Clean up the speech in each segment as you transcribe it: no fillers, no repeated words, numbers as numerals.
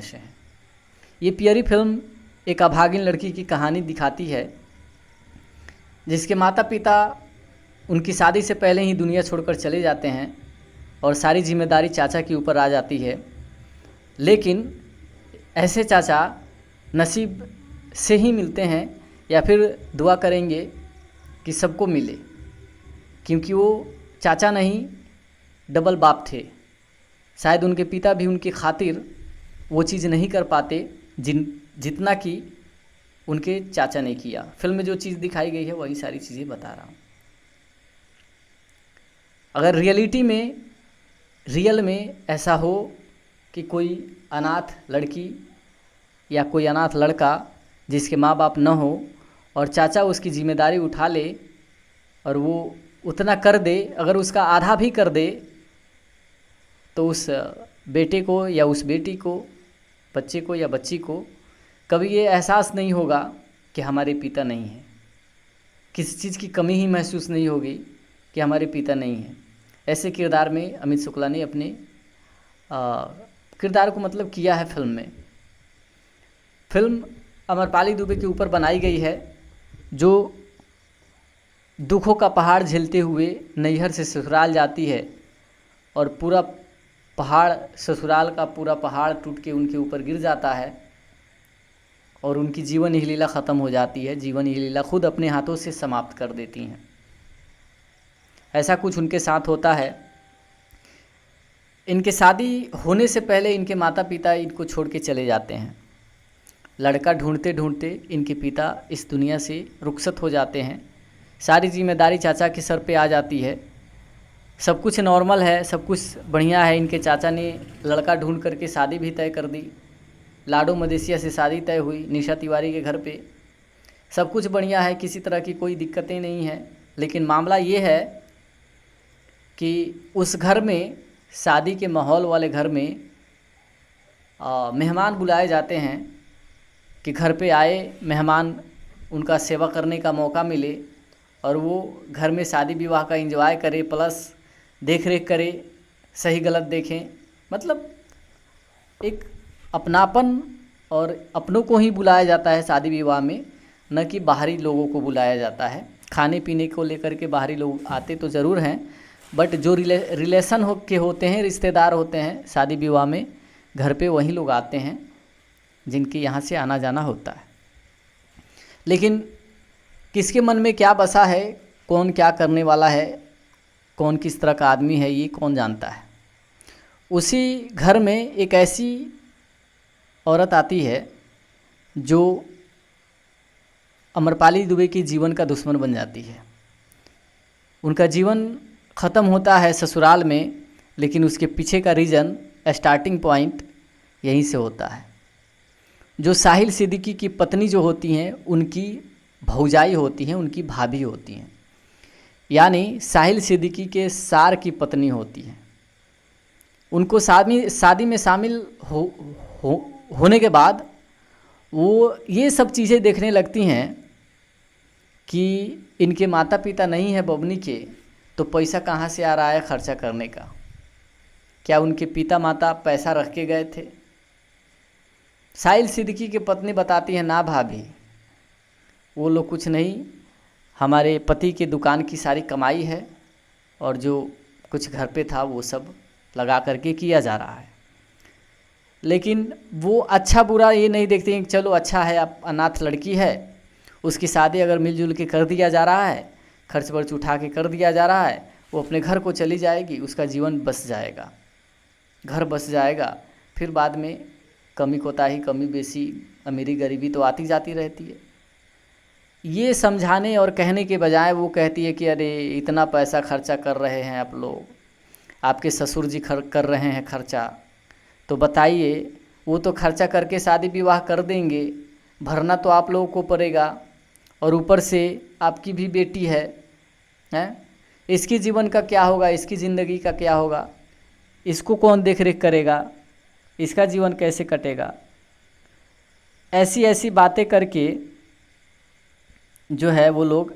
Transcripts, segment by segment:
से हैं। ये प्यारी फिल्म एक अभागिन लड़की की कहानी दिखाती है जिसके माता पिता उनकी शादी से पहले ही दुनिया छोड़कर चले जाते हैं और सारी जिम्मेदारी चाचा के ऊपर आ जाती है। लेकिन ऐसे चाचा नसीब से ही मिलते हैं या फिर दुआ करेंगे कि सबको मिले, क्योंकि वो चाचा नहीं डबल बाप थे। शायद उनके पिता भी उनकी खातिर वो चीज़ नहीं कर पाते जितना कि उनके चाचा ने किया। फिल्म में जो चीज़ दिखाई गई है वही सारी चीज़ें बता रहा हूँ। अगर रियल में ऐसा हो कि कोई अनाथ लड़की या कोई अनाथ लड़का जिसके माँ बाप न हो और चाचा उसकी जिम्मेदारी उठा ले और वो उतना कर दे, अगर उसका आधा भी कर दे तो उस बेटे को या उस बेटी को, बच्चे को या बच्ची को कभी ये एहसास नहीं होगा कि हमारे पिता नहीं हैं। किसी चीज़ की कमी ही महसूस नहीं होगी कि हमारे पिता नहीं हैं। ऐसे किरदार में अमित शुक्ला ने अपने किरदार को मतलब किया है फिल्म में। फिल्म अमरपाली दुबे के ऊपर बनाई गई है, जो दुखों का पहाड़ झेलते हुए नैहर से ससुराल जाती है और पूरा पहाड़, ससुराल का पूरा पहाड़ टूट के उनके ऊपर गिर जाता है और उनकी जीवन ही लीला ख़त्म हो जाती है। जीवन ही लीला खुद अपने हाथों से समाप्त कर देती हैं। ऐसा कुछ उनके साथ होता है। इनके शादी होने से पहले इनके माता पिता इनको छोड़ के चले जाते हैं। लड़का ढूंढते ढूंढते इनके पिता इस दुनिया से रुखसत हो जाते हैं। सारी जिम्मेदारी चाचा के सर पे आ जाती है। सब कुछ नॉर्मल है, सब कुछ बढ़िया है। इनके चाचा ने लड़का ढूंढ करके शादी भी तय कर दी। लाडो मदेशिया से शादी तय हुई निशा तिवारी के घर पे। सब कुछ बढ़िया है, किसी तरह की कोई दिक्कतें नहीं हैं। लेकिन मामला ये है कि उस घर में, शादी के माहौल वाले घर में मेहमान बुलाए जाते हैं कि घर पे आए मेहमान, उनका सेवा करने का मौका मिले और वो घर में शादी विवाह का एंजॉय करे, प्लस देख रेख करे, सही गलत देखें। मतलब एक अपनापन और अपनों को ही बुलाया जाता है शादी विवाह में, न कि बाहरी लोगों को बुलाया जाता है। खाने पीने को लेकर के बाहरी लोग आते तो ज़रूर हैं, बट जो रिलेशन होते हैं, रिश्तेदार होते हैं शादी विवाह में, घर पे वही लोग आते हैं जिनके यहाँ से आना जाना होता है। लेकिन किसके मन में क्या बसा है, कौन क्या करने वाला है, कौन किस तरह का आदमी है, ये कौन जानता है। उसी घर में एक ऐसी औरत आती है जो अमरपाली दुबे के जीवन का दुश्मन बन जाती है। उनका जीवन ख़त्म होता है ससुराल में, लेकिन उसके पीछे का रीज़न, स्टार्टिंग पॉइंट यहीं से होता है। जो साहिल सिद्दीकी की पत्नी जो होती हैं, उनकी भौजाई होती हैं, उनकी भाभी होती हैं, यानी साहिल सिद्दीकी के सार की पत्नी होती हैं। उनको शादी में शामिल होने के बाद वो ये सब चीज़ें देखने लगती हैं कि इनके माता पिता नहीं है बबनी के, तो पैसा कहाँ से आ रहा है खर्चा करने का। क्या उनके पिता माता पैसा रख के गए थे? साहिल सिद्दीकी की पत्नी बताती है, ना भाभी, वो लोग कुछ नहीं, हमारे पति के दुकान की सारी कमाई है और जो कुछ घर पे था वो सब लगा करके किया जा रहा है। लेकिन वो अच्छा बुरा ये नहीं देखते हैं कि चलो अच्छा है, आप अनाथ लड़की है, उसकी शादी अगर मिलजुल के कर दिया जा रहा है, खर्च वर्च उठा के कर दिया जा रहा है, वो अपने घर को चली जाएगी, उसका जीवन बस जाएगा, घर बस जाएगा। फिर बाद में कमी कोताही, कमी बेसी, अमीरी गरीबी तो आती जाती रहती है। ये समझाने और कहने के बजाय वो कहती है कि अरे इतना पैसा खर्चा कर रहे हैं आप लोग, आपके ससुर जी कर रहे हैं खर्चा, तो बताइए, वो तो खर्चा करके शादी विवाह कर देंगे, भरना तो आप लोगों को पड़ेगा, और ऊपर से आपकी भी बेटी है, इसकी जीवन का क्या होगा, इसकी ज़िंदगी का क्या होगा, इसको कौन देख रेख करेगा, इसका जीवन कैसे कटेगा। ऐसी ऐसी बातें करके जो है वो लोग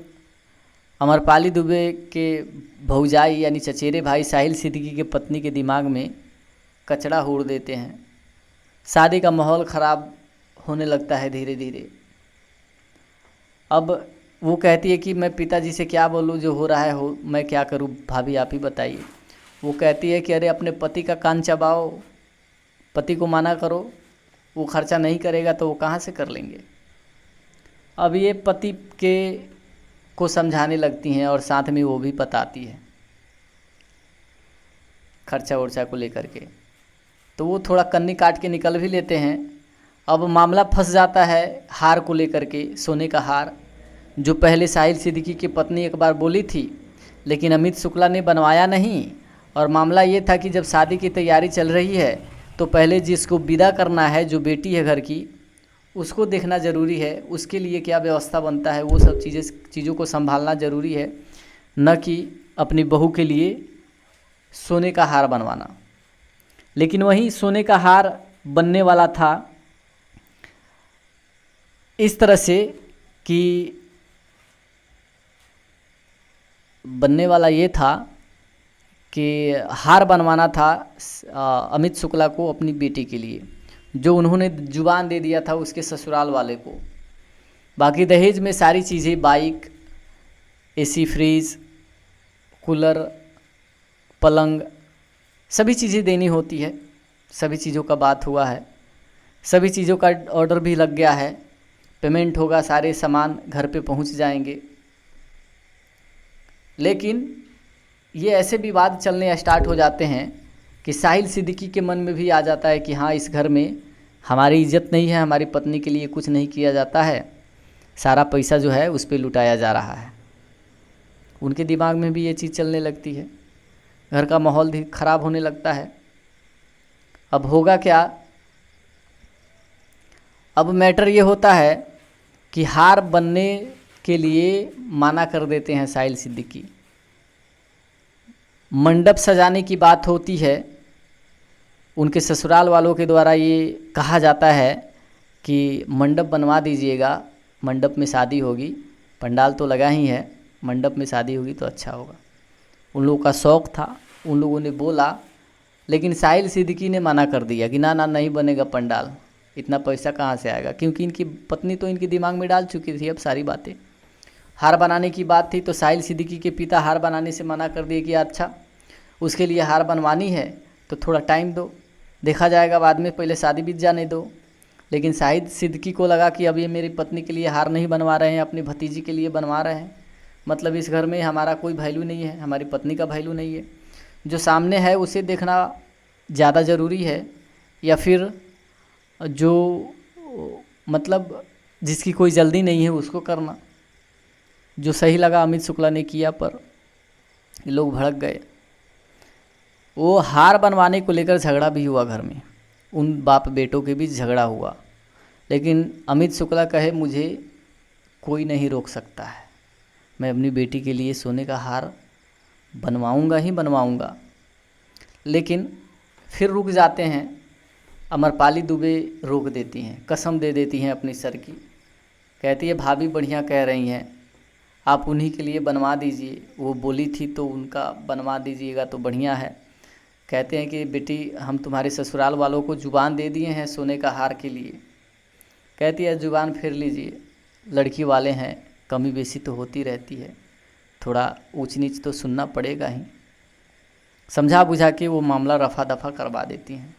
अमरपाली दुबे के भौजाई यानी चचेरे भाई साहिल सिद्दीकी के पत्नी के दिमाग में कचड़ा हूर देते हैं शादी का माहौल ख़राब होने लगता है धीरे धीरे। अब वो कहती है कि मैं पिताजी से क्या बोलूँ, जो हो रहा है हो, मैं क्या करूँ भाभी आप ही बताइए। वो कहती है कि अरे अपने पति का कान चबाओ, पति को मना करो, वो खर्चा नहीं करेगा तो वो कहाँ से कर लेंगे। अब ये पति के को समझाने लगती हैं और साथ में वो भी बताती है खर्चा वर्चा को लेकर के। तो वो थोड़ा कन्नी काट के निकल भी लेते हैं। अब मामला फंस जाता है हार को लेकर के, सोने का हार जो पहले साहिल सिद्दीकी की पत्नी एक बार बोली थी, लेकिन अमित शुक्ला ने बनवाया नहीं। और मामला ये था कि जब शादी की तैयारी चल रही है तो पहले जिसको विदा करना है, जो बेटी है घर की, उसको देखना ज़रूरी है। उसके लिए क्या व्यवस्था बनता है वो सब चीज़ों को संभालना ज़रूरी है, न कि अपनी बहू के लिए सोने का हार बनवाना। लेकिन वही सोने का हार बनने वाला था इस तरह से कि बनने वाला ये था कि हार बनवाना था अमित शुक्ला को अपनी बेटी के लिए, जो उन्होंने जुबान दे दिया था उसके ससुराल वाले को। बाकी दहेज में सारी चीज़ें, बाइक, एसी, फ्रीज, कूलर, पलंग, सभी चीज़ें देनी होती है। सभी चीज़ों का बात हुआ है, सभी चीज़ों का ऑर्डर भी लग गया है, पेमेंट होगा, सारे सामान घर पे पहुंच जाएंगे। लेकिन ये ऐसे विवाद चलने स्टार्ट हो जाते हैं कि साहिल सिद्दीकी के मन में भी आ जाता है कि हाँ, इस घर में हमारी इज्जत नहीं है, हमारी पत्नी के लिए कुछ नहीं किया जाता है, सारा पैसा जो है उस पर लुटाया जा रहा है। उनके दिमाग में भी ये चीज़ चलने लगती है, घर का माहौल भी ख़राब होने लगता है। अब होगा क्या, अब मैटर ये होता है कि हार बनने के लिए माना कर देते हैं साहिल सिद्दीकी। मंडप सजाने की बात होती है, उनके ससुराल वालों के द्वारा ये कहा जाता है कि मंडप बनवा दीजिएगा, मंडप में शादी होगी, पंडाल तो लगा ही है, मंडप में शादी होगी तो अच्छा होगा। उन लोगों का शौक़ था, उन लोगों ने बोला, लेकिन साहिल सिद्दीकी ने मना कर दिया कि ना ना, नहीं बनेगा पंडाल, इतना पैसा कहाँ से आएगा। क्योंकि इनकी पत्नी तो इनके दिमाग में डाल चुकी थी अब सारी बातें। हार बनाने की बात थी तो साहिल सिद्दीकी के पिता हार बनाने से मना कर दिए कि अच्छा, उसके लिए हार बनवानी है तो थोड़ा टाइम दो, देखा जाएगा बाद में, पहले शादी बीत जाने दो। लेकिन साहिल सिद्दीकी को लगा कि अब ये मेरी पत्नी के लिए हार नहीं बनवा रहे हैं, अपनी भतीजी के लिए बनवा रहे हैं, मतलब इस घर में हमारा कोई वैल्यू नहीं है, हमारी पत्नी का वैल्यू नहीं है। जो सामने है उसे देखना ज़्यादा ज़रूरी है, या फिर जो मतलब जिसकी कोई जल्दी नहीं है उसको करना। जो सही लगा अमित शुक्ला ने किया, पर ये लोग भड़क गए। वो हार बनवाने को लेकर झगड़ा भी हुआ घर में, उन बाप बेटों के बीच झगड़ा हुआ। लेकिन अमित शुक्ला कहे मुझे कोई नहीं रोक सकता है, मैं अपनी बेटी के लिए सोने का हार बनवाऊंगा ही बनवाऊंगा। लेकिन फिर रुक जाते हैं, अमरपाली दुबे रोक देती हैं, कसम दे देती हैं अपनी सर की। कहती है भाभी बढ़िया कह रही हैं, आप उन्हीं के लिए बनवा दीजिए, वो बोली थी तो उनका बनवा दीजिएगा तो बढ़िया है। कहते हैं कि बेटी हम तुम्हारे ससुराल वालों को जुबान दे दिए हैं सोने का हार के लिए। कहती है जुबान फेर लीजिए, लड़की वाले हैं, कमी बेसी तो होती रहती है, थोड़ा ऊंच नीच तो सुनना पड़ेगा ही। समझा बुझा के वो मामला रफा दफा करवा देती हैं।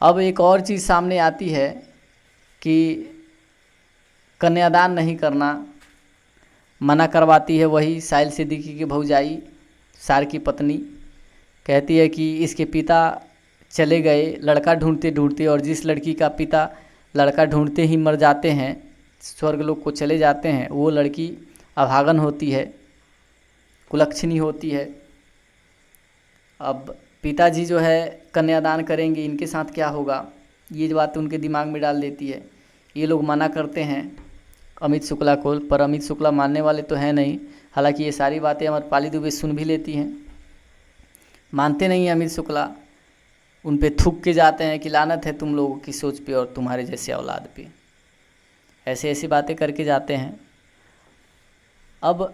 अब एक और चीज़ सामने आती है कि कन्यादान नहीं करना मना करवाती है वही साहिल सिद्दीकी की भौजाई, सार की पत्नी। कहती है कि इसके पिता चले गए लड़का ढूंढते ढूंढते, और जिस लड़की का पिता लड़का ढूंढते ही मर जाते हैं, स्वर्गलोक को चले जाते हैं, वो लड़की अभागन होती है, कुलक्षणी होती है। अब पिताजी जो है कन्यादान करेंगे, इनके साथ क्या होगा, ये बात उनके दिमाग में डाल देती है। ये लोग मना करते हैं अमित शुक्ला को, पर अमित शुक्ला मानने वाले तो हैं नहीं। हालांकि ये सारी बातें अमरपाली दुबे सुन भी लेती हैं, मानते नहीं अमित शुक्ला, उन पे थूक के जाते हैं कि लानत है तुम लोगों की सोच पे और तुम्हारे जैसे औलाद पे, ऐसी ऐसी बातें करके जाते हैं। अब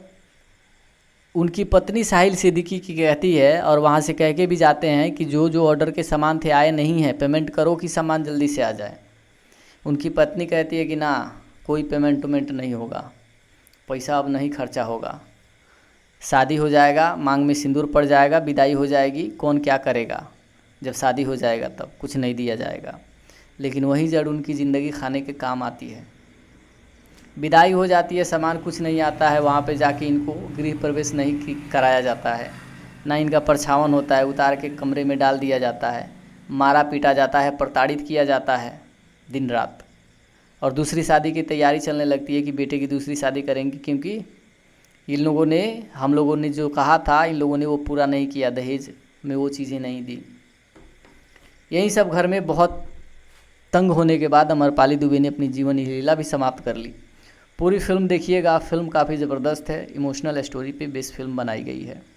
उनकी पत्नी साहिल सिद्दीकी की कहती है, और वहाँ से कह के भी जाते हैं कि जो जो ऑर्डर के सामान थे आए नहीं हैं, पेमेंट करो कि सामान जल्दी से आ जाए। उनकी पत्नी कहती है कि ना, कोई पेमेंट नहीं होगा, पैसा अब नहीं खर्चा होगा, शादी हो जाएगा, मांग में सिंदूर पड़ जाएगा, विदाई हो जाएगी, कौन क्या करेगा, जब शादी हो जाएगा तब कुछ नहीं दिया जाएगा। लेकिन वही जड़ उनकी ज़िंदगी खाने के काम आती है। विदाई हो जाती है, सामान कुछ नहीं आता है, वहाँ पे जाके इनको गृह प्रवेश नहीं कराया जाता है, ना इनका परछावन होता है, उतार के कमरे में डाल दिया जाता है, मारा पीटा जाता है, प्रताड़ित किया जाता है दिन रात। और दूसरी शादी की तैयारी चलने लगती है कि बेटे की दूसरी शादी करेंगे, क्योंकि हम लोगों ने जो कहा था, इन लोगों ने वो पूरा नहीं किया, दहेज में वो चीज़ें नहीं दी। यही सब घर में बहुत तंग होने के बाद अमरपाली दुबे ने अपनी जीवन लीला भी समाप्त कर ली। पूरी फिल्म देखिएगा, फिल्म काफ़ी ज़बरदस्त है, इमोशनल स्टोरी पे बेस्ड फिल्म बनाई गई है।